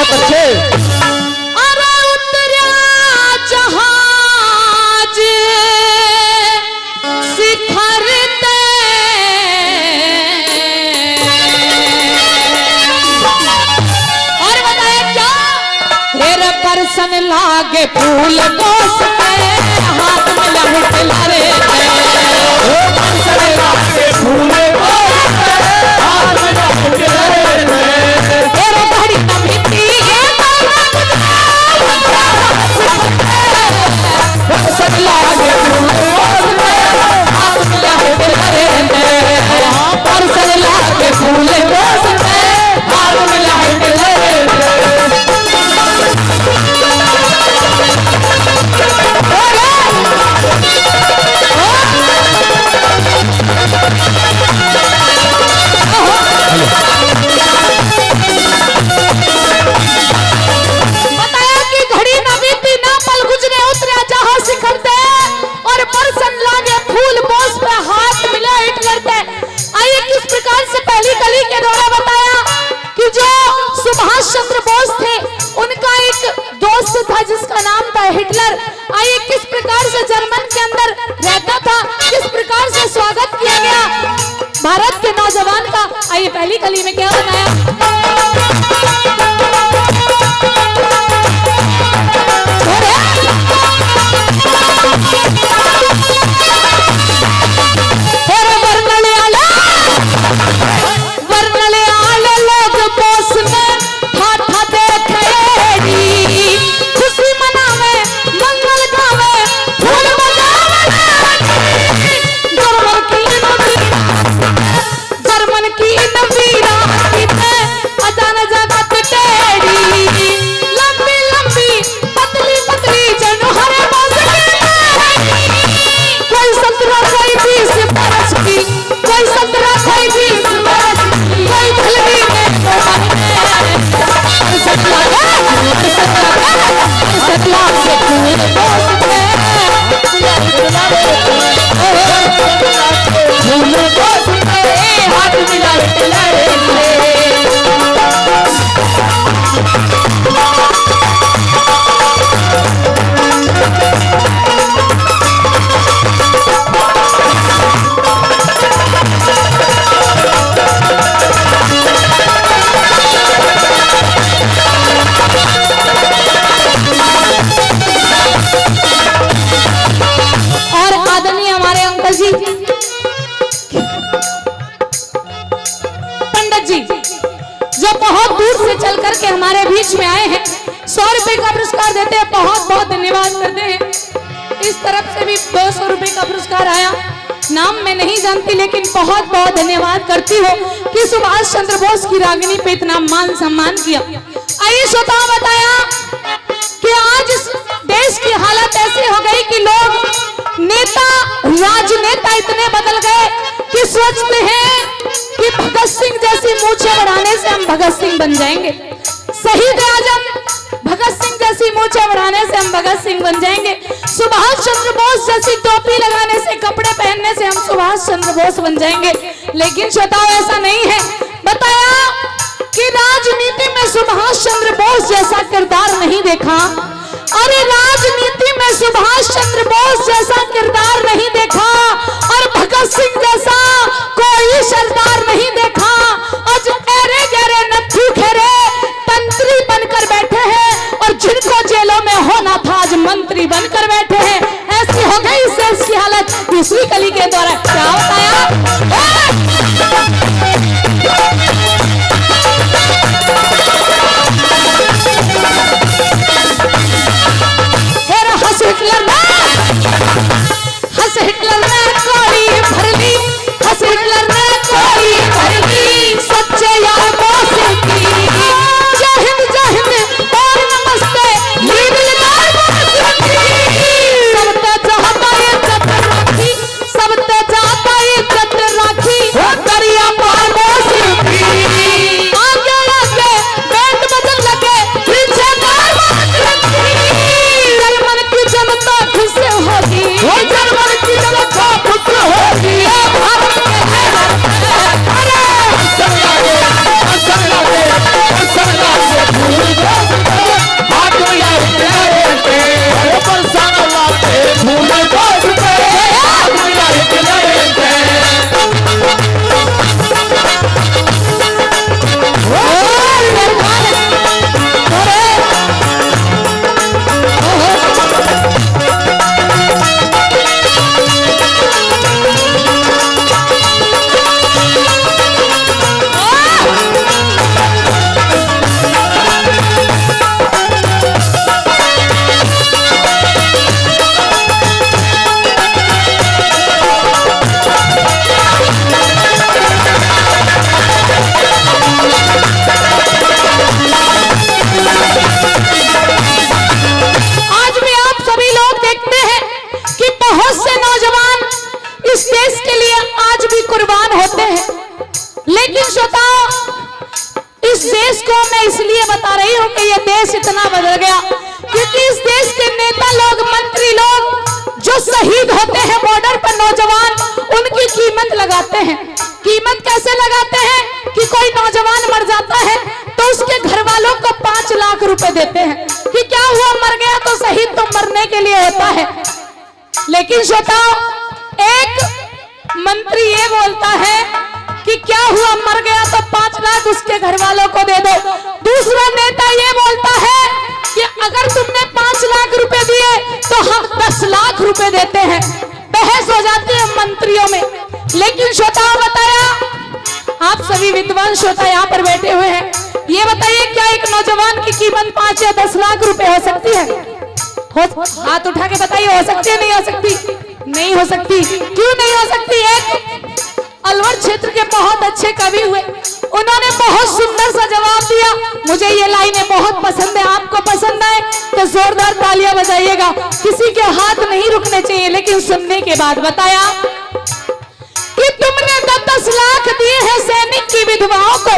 बहुत अच्छे। अरे उतरा जहाज शिखर ते और बताया क्या तेरे परसन लागे फूल दोस्त में हाथ में लहट लारे परसन लागे फूल हाथ में लहट लारे तेरे घड़ी न मिट्टी परसन लागे फूल हाथ में लहट लारे परसन लागे फूल हाथ में लहट लारे बताया कि घड़ी न बीती ना पल गुजरे उतरा जहां शिखर ते और परसन लागे फूल बोस पे हाथ मिला हिटलर ते। आइए किस प्रकार से पहली कली के दौरान बताया कि जो सुभाष चंद्र बोस थे उनका एक दोस्त था जिसका नाम था हिटलर। आइए किस प्रकार से जर्मन के अंदर रहता था, किस प्रकार से स्वागत किया गया भारत के नौजवान का। आइए पहली कली में क्या बनाया के हमारे बीच में आए हैं, 100 रुपए का पुरस्कार देते हैं, बहुत बहुत धन्यवाद करते हैं। इस तरफ से भी 200 रुपए का पुरस्कार आया, नाम मैं नहीं जानती लेकिन बहुत बहुत धन्यवाद करती हूँ कि सुभाष चंद्र बोस की रागिनी पे इतना मान सम्मान किया। आइए श्रोताओं बताया कि आज इस देश की हालत ऐसी हो गई कि लोग नेता राजनेता इतने बदल गए कि सोचते हैं कि भगत सिंह जैसी मूछें बढ़ाने से हम भगत सिंह बन जाएंगे, शहीद आजम भगत सिंह जैसी मूछें बढ़ाने से हम भगत सिंह बन जाएंगे, सुभाष चंद्र बोस जैसी टोपी लगाने से कपड़े पहनने से हम सुभाष चंद्र बोस बन जाएंगे। लेकिन श्रोताओं ऐसा नहीं है। बताया कि राजनीति में सुभाष चंद्र बोस जैसा किरदार नहीं देखा। अरे राजनीति में सुभाष चंद्र बोस जैसा किरदार नहीं देखा और भगत सिंह जैसा कोई सरदार नहीं देखा। आज एरे गहरे नथु खेरे तंत्री बनकर बैठे हैं और जिनको जेलों में होना था आज मंत्री बनकर बैठे हैं। ऐसी हो गई इस देश की हालत। दूसरी कली के द्वारा क्या बताया हिटलर बहुत से नौजवान इस देश के लिए आज भी कुर्बान होते हैं, लेकिन श्रोताओ इस देश को मैं इसलिए बता रही हूँ कि ये देश इतना बदल गया क्योंकि इस देश के नेता लोग, मंत्री लोग जो शहीद होते हैं बॉर्डर पर नौजवान, उनकी कीमत लगाते हैं। कीमत कैसे लगाते हैं कि कोई नौजवान मर जाता है तो उसके घर वालों को 5 लाख रुपए देते हैं कि क्या हुआ, मर गया तो शहीद तो मरने के लिए होता है। लेकिन श्रोताओ एक मंत्री ये बोलता है कि क्या हुआ, मर गया तो 5 लाख उसके घर वालों को दे दो। दूसरा नेता ये बोलता है कि अगर तुमने 5 लाख रुपए दिए तो हम 10 लाख रुपए देते हैं। बहस हो जाती है मंत्रियों में। लेकिन श्रोताओं बताया, आप सभी विद्वान श्रोता यहाँ पर बैठे हुए हैं, ये बताइए क्या एक नौजवान की कीमत 5 या 10 लाख रुपए हो सकती है? हाथ उठा के बताइए, हो सकती है नहीं हो सकती? नहीं हो सकती। क्यों नहीं हो सकती? एक अलवर क्षेत्र के बहुत अच्छे कवि हुए, उन्होंने बहुत सुंदर सा जवाब दिया। मुझे ये लाइनें बहुत पसंद है, आपको पसंद आए तो जोरदार तालियां बजाइएगा। किसी के हाथ नहीं रुकने चाहिए, लेकिन सुनने के बाद बताया कि तुमने 10 लाख दिए हैं सैनिक की विधवाओं को,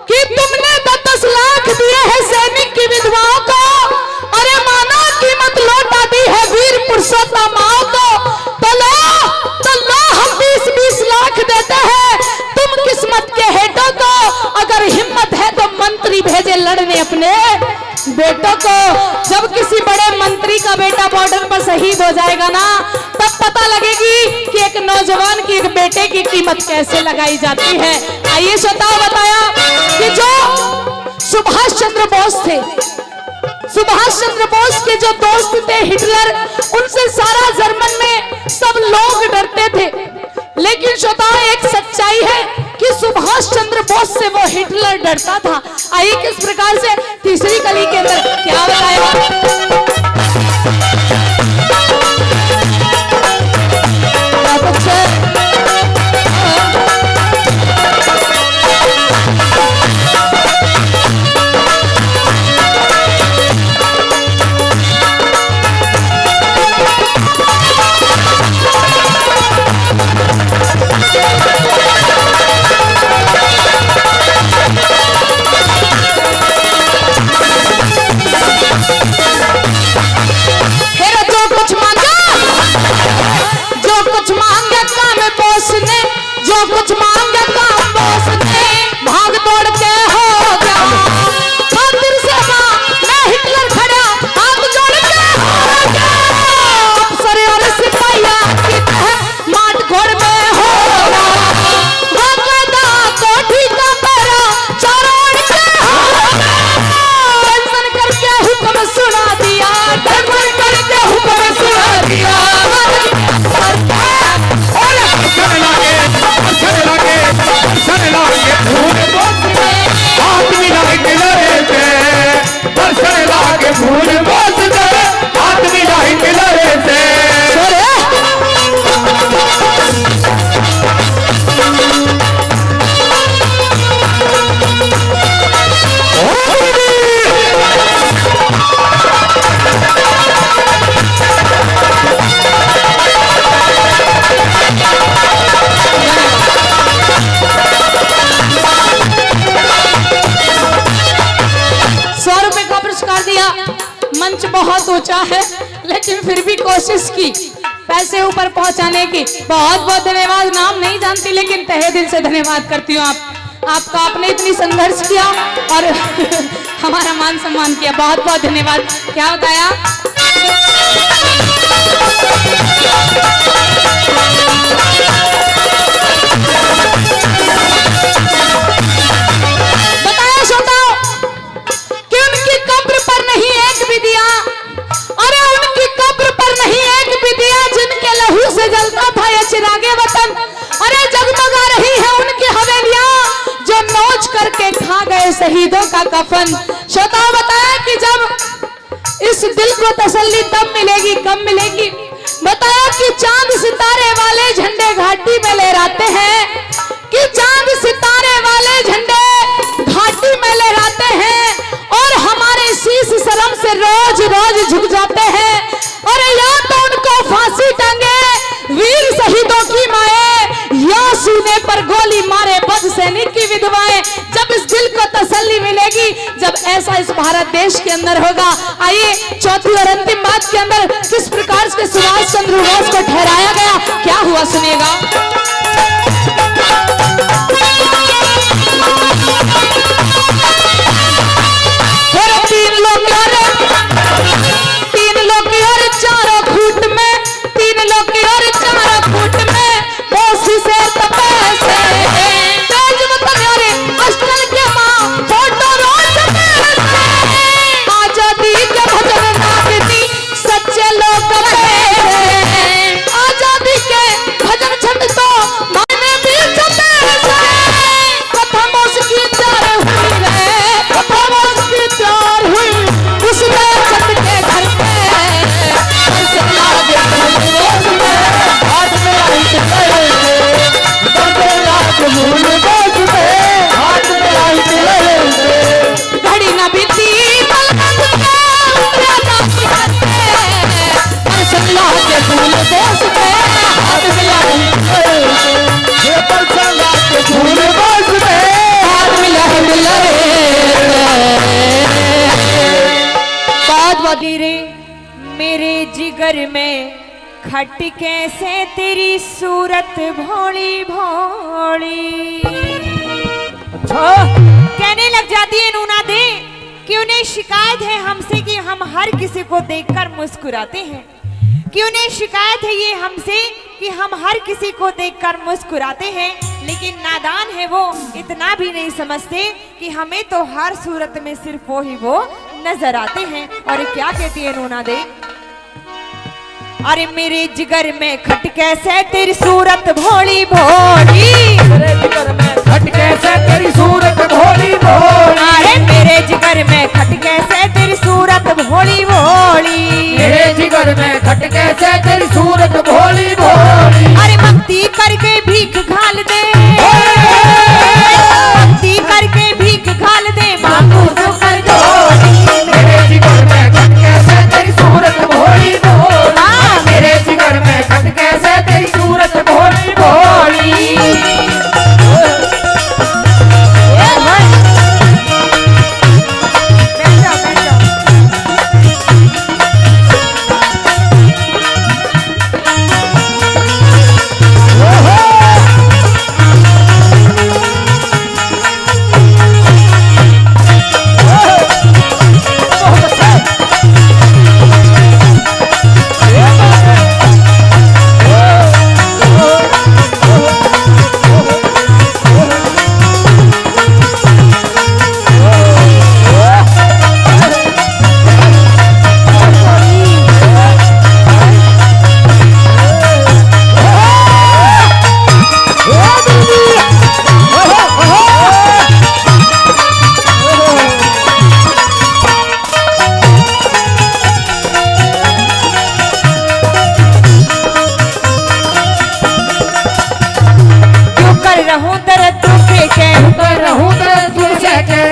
कि तुमने 10 लाख दिए हैं सैनिक की विधवाओं को, अरे माना कीमत लौटा दी है वीर पुरुषोत्तमाओं को। तो लो हम 20-20 लाख देते हैं तुम किस्मत के हेठों को। अगर हिम्मत है तो मंत्री भेजे लड़ने अपने बेटों को। जब किसी बड़े मंत्री का बेटा बॉर्डर पर शहीद हो जाएगा ना, तब पता लगेगी कि एक नौजवान की, एक बेटे की कीमत कैसे लगाई जाती है। आइए श्रोताओ बताया कि जो सुभाष चंद्र बोस थे, सुभाष चंद्र बोस के जो दोस्त थे हिटलर, उनसे सारा जर्मन में सब लोग डरते थे। लेकिन श्रोताओं एक सच्चाई है कि सुभाष चंद्र बोस से वो हिटलर डरता था। आइए किस प्रकार से तीसरी कली के अंदर क्या बताया। बहुत ऊंचा है, लेकिन फिर भी कोशिश की पैसे ऊपर पहुंचाने की। बहुत बहुत धन्यवाद। नाम नहीं जानती लेकिन तहे दिल से धन्यवाद करती हूँ आपका। आपने इतनी संघर्ष किया और हमारा मान सम्मान किया। बहुत बहुत धन्यवाद। क्या बताया? बताया श्रोताओ कि उनकी कब्र पर नहीं एक भी दिया, अरे उनकी कब्र पर नहीं एक भी दिया, जिनके लहू से जलता था ये चिरागे वतन। अरे जगमगा रही है उनकी हवेलियां, जो नोच करके खा गए शहीदों का कफन। श्रोताओ बताया कि जब इस दिल को तसल्ली तब मिलेगी, कब मिलेगी? बताया कि चांद सितारे वाले झंडे घाटी में लहराते हैं, कि चांद सितारे वाले झंडे घाटी में लहराते हैं और हमारे शीश शर्म से रोज रोज झुक जाते हैं। और या तो उनको फांसी टांगे सीने पर गोली मारे बद सैनिक की विधवाएं, जब इस दिल को तसल्ली मिलेगी, जब ऐसा इस भारत देश के अंदर होगा। आइए चौथी और अंतिम बात के अंदर किस प्रकार से सुभाष चंद्र बोस को ठहराया गया, क्या हुआ सुनिएगा। तीन लोग और चारों फुट में, तीन लोग और चारों फुट में बोस से तपसे तेज मतनारे अष्टल के मां फोटो रोज में आजादी के भजन नाचती सच्चे लोग आजादी के भजन छंद तो माने भी चलते प्रथम उसकी चार हुई रे, प्रथम उसकी चार हुई उसमें छत के घर पे घड़ी न बीती के फूल देश पे हाथ मिला बात रे मेरे जिगर में खट कैसे तेरी सूरत भोली भोली कहने लग जाती है नूना दे कि उन्हें शिकायत है हमसे कि हम हर किसी को देखकर मुस्कुराते हैं, कि उन्हें शिकायत है ये हमसे कि हम हर किसी को देखकर मुस्कुराते हैं, लेकिन नादान है वो, इतना भी नहीं समझते कि हमें तो हर सूरत में सिर्फ वो नजर आते हैं। और क्या कहती है नूना दे, अरे मेरे जिगर में खट कैसे तेरी सूरत भोली भोली, मेरे जिगर में खट कैसे तेरी सूरत भोली भोली, अरे मेरे जिगर में खट कैसे तेरी सूरत भोली भोली, मेरे जिगर में खट कैसे तेरी सूरत भोली भोली। अरे भक्ति करके भीख घाल दे, भक्ति करके भीख घाल दे मांगू तो कर दो, मेरे जिगर में खट कैसे तेरी सूरत भोली भोली, मेरे जिगर में खट कैसे तेरी सूरत भोली भोली।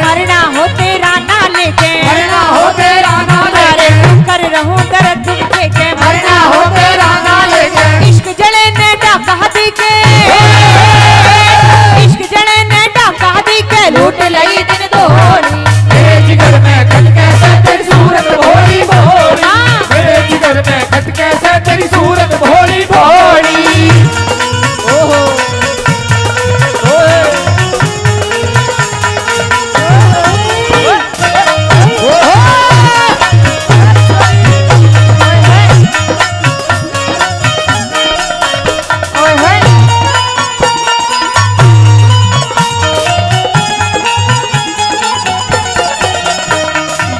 मरना हो तेरा ना लेके, मरना हो तेरा ना लेके, कर रहूं दर्द तुझे के, मरना हो तेरा ना लेके, इश्क जड़े ने डाका दी के, इश्क जड़े ने डाका दी के लूट लई दिन दोनी, मेरे जिगर में खट कैसे तेरी सूरत भोली भोली, मेरे जिगर में खट कैसे तेरी सूरत भोली भोली। ओहो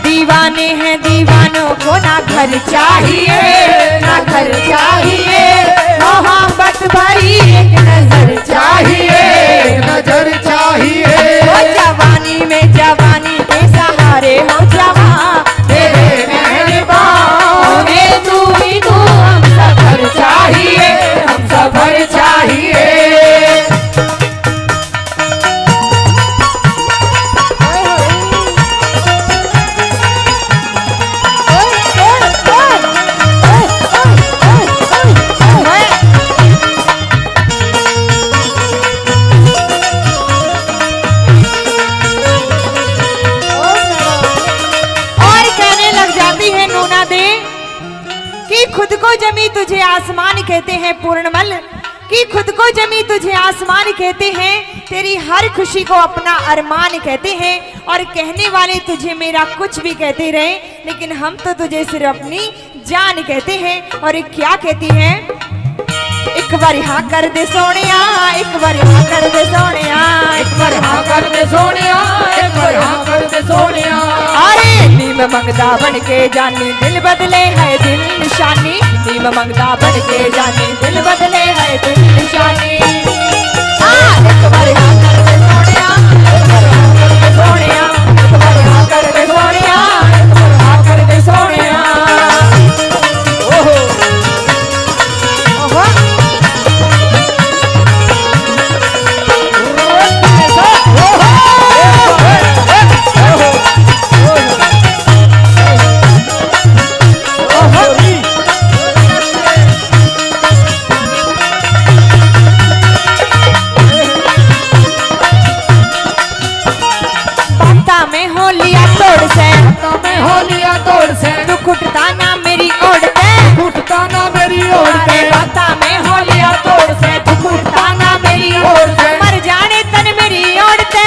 दीवाने हैं दीवानों को ना घर चाहिए, ना घर चाहिए, मोहब्बत भरी एक नजर चाहिए, नजर चाहिए, वो जवानी में जवानी के सहारे हो जवां, तेरे मेहरबान तू ही तू हम सफर चाहिए, हम सफर चाहिए। आसमान कहते हैं पूर्णमल, कि खुद को जमी तुझे आसमान कहते हैं, तेरी हर खुशी को अपना अरमान कहते हैं, और कहने वाले तुझे मेरा कुछ भी कहते रहे, लेकिन हम तो तुझे सिर्फ अपनी जान कहते हैं। और क्या कहती हैं? एक बार हाँ कर दे सोनिया, एक बार हाँ कर दे सोनिया, एक बार हाँ कर दे सोनिया, एक बार हाँ कर दे सोनिया। अरे नीम मंगता बन के जानी दिल बदले है दिल निशानी, नीम मंगता बन के जानी दिल बदले है दिल निशानी। एक बार हाँ कर दे सोनिया, एक बार हाँ कर दे सोनिया, एक बार हाँ कर दे सोनिया, एक बार हाँ कर दे सोनिया। ओहो ओहो दुख उठता ना मेरी ओर से, उठता ना मेरी ओर से, बाता में हो लिया तोड़ से, दुख उठता ना मेरी ओर से, मर जाने तन मेरी ओर से,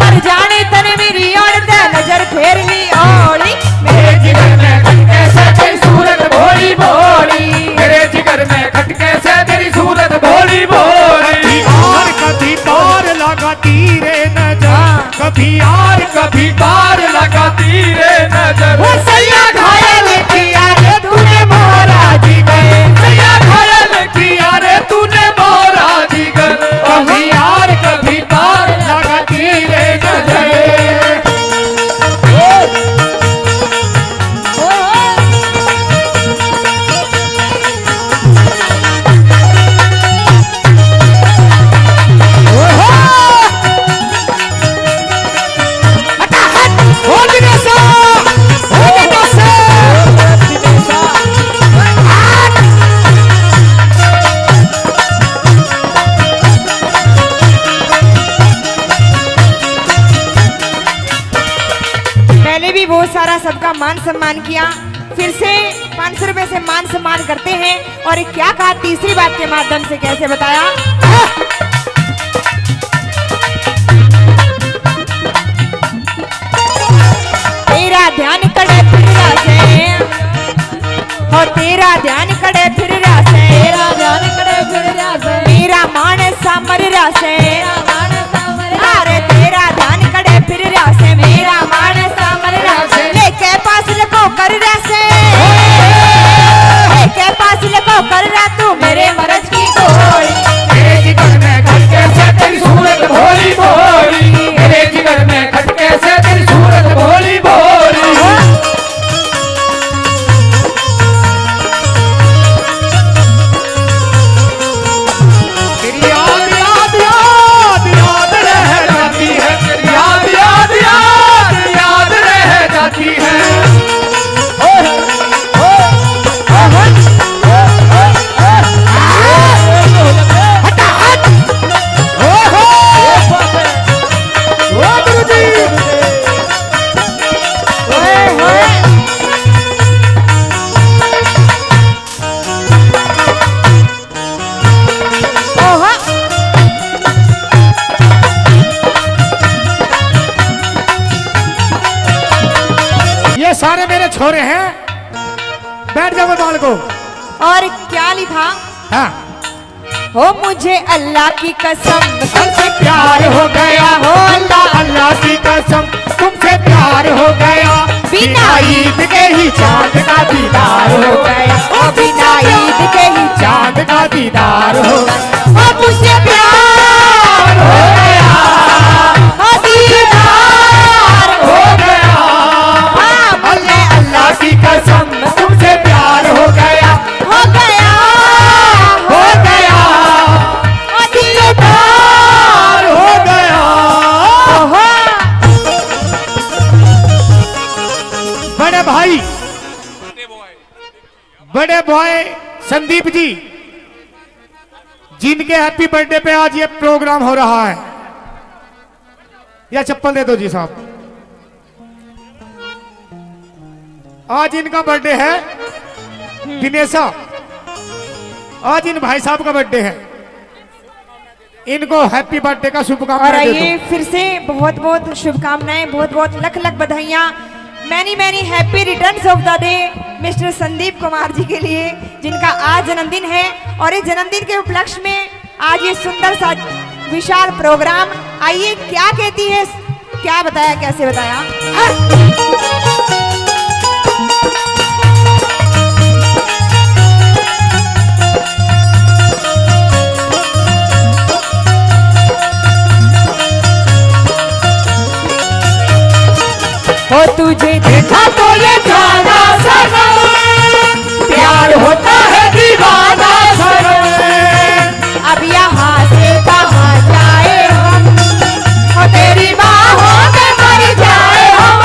मर जाने तन मेरी ओर से, नजर फेर ली ओली मेरे जिगर में खटके से तेरी सूरत भोली भोली, मेरे जिगर में खटके से तेरी सूरत भोली भोली। और कभी पार लगाती रे नजर, कभी यार कभी पार लगाती रे नजर। वो सैया घायल किया रे तूने मोरा जिगर, सैया घायल किया रे तूने मोरा जिगर, कभी यार कभी पार लगाती रे नजर। बहुत सारा सबका मान सम्मान किया, फिर से 500 रुपए से मान सम्मान करते हैं। और क्या कहा तीसरी बात के माध्यम से, कैसे बताया? तेरा ध्यान कड़े फिर रासे, हो तेरा ध्यान कड़े फिर रासे, तेरा ध्यान करे फिर रासे, मेरा मान सामर रासे, तेरा मान सामर अरे तेरा ध्यान कड़े फिर रासे, मेरा मान सामर रासे, लेके पास लको कर रासे, लेके पास लको कर रा तू मेरे मरज की गोली। मेरे जिगर में खटके से तेरी सूरत भोली भोली, मेरे जिगर में खटके से तेरी सूरत भोली भोली। तेरी याद याद याद याद रह जाती है, तेरी याद याद याद याद रह जाती है। ये सारे मेरे छोरे हैं, बैठ जाओ बाल को। और क्या लिखा? हाँ। हो मुझे अल्लाह की कसम तुमसे प्यार हो गया, हो अल्लाह अल्लाह की कसम तुमसे प्यार हो गया, बिना ईद के ही चांद का दीदार हो गया, ओ बिना ईद के ही चांद का दीदार हो गया। ओ मुझसे प्यार हो गया, हो दीदार हो गया, अल्लाह अल्लाह की कसम तुमसे प्यार हो गया, हो गया, हो गया, ओ दीदार हो गया। ओहो। बड़े भाई, बड़े बॉय संदीप जी, जिनके हैप्पी बर्थडे पे आज ये प्रोग्राम हो रहा है, या चप्पल दे दो जी साहब। आज इनका बर्थडे है दिनेशा, आज इन भाई साहब का बर्थडे है, इनको हैप्पी बर्थडे का और शुभकामनाएं दे आइए फिर से बहुत बहुत शुभकामनाएं, बहुत बहुत लख लख बधाइयाँ, many many happy returns of the day mister Sandeep Kumar ji के लिए, जिनका आज जन्मदिन है। और इस जन्मदिन के उपलक्ष्य में आज ये सुंदर सा विशाल प्रोग्राम, आइए क्या कहती है, क्या बताया, कैसे बताया। हो तुझे देखा तो ये जाना सनम, प्यार होता है दीवाना सनम, अब यहाँ से कहाँ जाए हम, हो तेरी बाहों में मर जाए हम,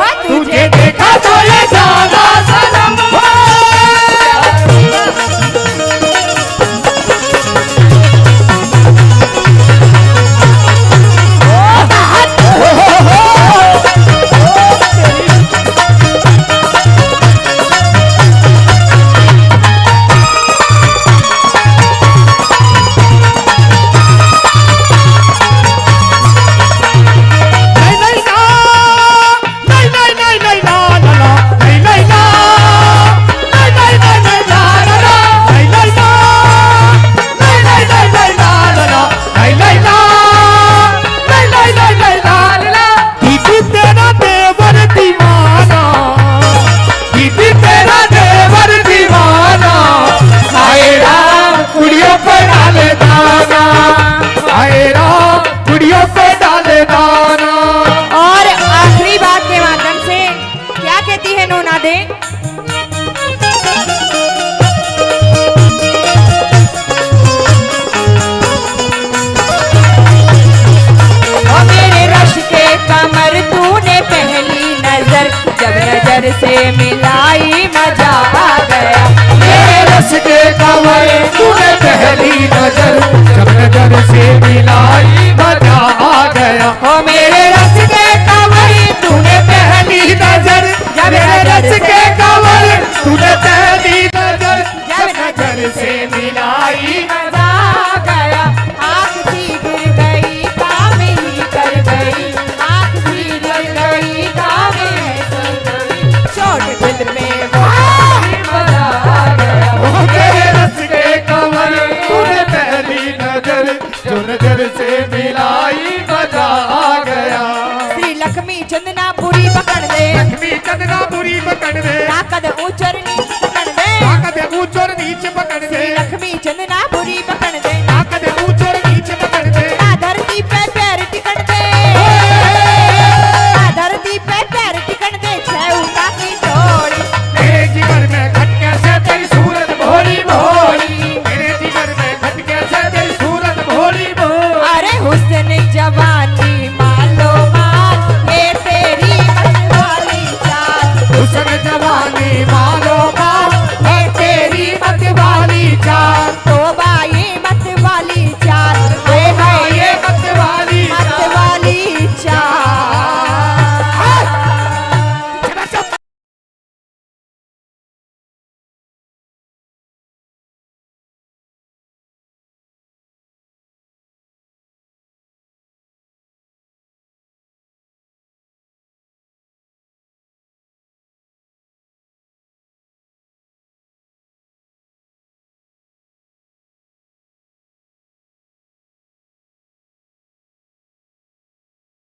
हो तुझे देखा तो ये जाना सनम। और आखिरी बात के माध्यम से क्या कहती है नोना दे, और मेरे रश के कमर तूने पहली नजर जब नजर से मिलाई मजा आ गया, मेरे रस के कमर तूने पहली नजर जब नजर से मिलाई मजा आ गया। ओ मेरे रस के कमर तूने पहली नजर जब नजर के कमर तूने पहली नजर जब नजर से मिलाई मजा आ गया, आँख सी गिर गई काम ही कर गई, आँख सी गिर गई काम ही कर गई, चोट दिल में वो मजा आ गया। ओ मेरे रस के कमर तूने पहली नजर जो नजर से मिलाई मजा आ गया। श्री लक्ष्मी चंदना बुरी पकड़ दे, लक्ष्मी चंदना बुरी पकड़ दे, ताकत ऊंचर नीच पकड़ दे, ताकत ऊंच और नीच पकड़ दे,